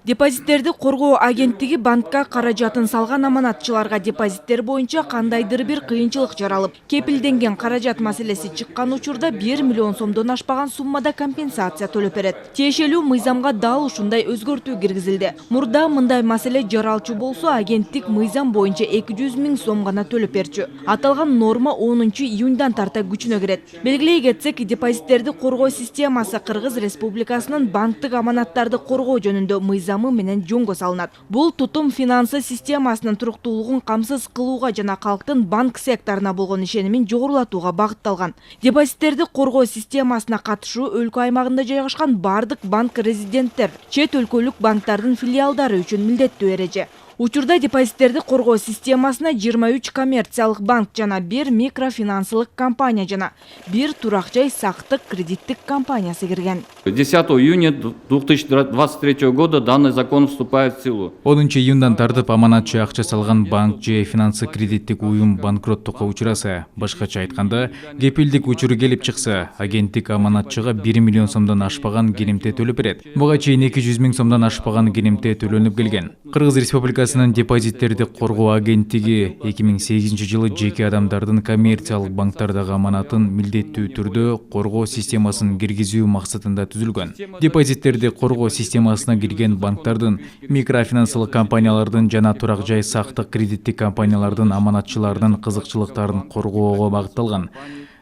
Депозиттерди коргоо агенттиги банкка каражатын салган аманатчыларга депозиттер боюнча кандайдыр бир кыйынчылык жаралып, кепилденген каражат маселеси чыккан учурда 1 миллион сомдон ашпаган суммада компенсация төлөп берет. Тиешелүү мыйзамга дал ушундай өзгөртүү киргизилди. Мурда мындай маселе жаралчу болсо, агенттик мыйзам боюнча 200 000 сом гана төлөп берчү. Аталган норма 10 июньдан тарта күчүнө кирет. Белгилей кетсек, депозиттерди коргоо системасы Кыргыз Республикасынын банктык аманаттарды коргоо жөнүндө мыйзамы менен жөнгө салынат. Бул тутум финансы системасынын туруктуулугун камсыз кылууга жана калктын банк секторуна болгон ишенимин жогорулатууга багытталган. Депозиттерди коргоо системасына катышуу өлкө аймагында жайгашкан бардык банк резиденттер, чет өлкөлүк банктардын филиалдары үчүн милдеттүү эреже. Учурда депозиттерди коргоо системасына 23 коммерциялык банк жана 1 микрофинансылык компания жана 1 турак жай сактык кредиттик компаниясы кирген. 10 июня 2023 года данный закон вступает в силу. 10 июндан тартып аманатчы акча салган банк же финансы кредиттик уюм банкроттукка учураса, башкача айтканда, кепилдик учуру келип чыкса, агенттик аманатчыга 1 миллион сомдон ашпаган керемте төлөп берет. Буга чейин 200 000 сомдон ашпаган керемте төлөнүп келген. Кыргыз Республикасынын депозиттерди коргоо агенттиги 2008 жылы жеке адамдардын коммерциялык банктардагы аманатын милдеттүү түрдө коргоо системасын киргизүү максатында түзүлгөн. Депозиттерди коргоо системасына кирген банктардын, микрофинансылык компаниялардын жана турак жай сактык кредиттик компаниялардын аманатчыларынын кызыкчылыктарын коргоого багытталган.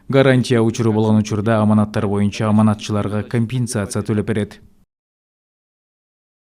Гарантия учуру болгон учурда аманаттар боюнча аманатчыларга компенсация төлөп берет.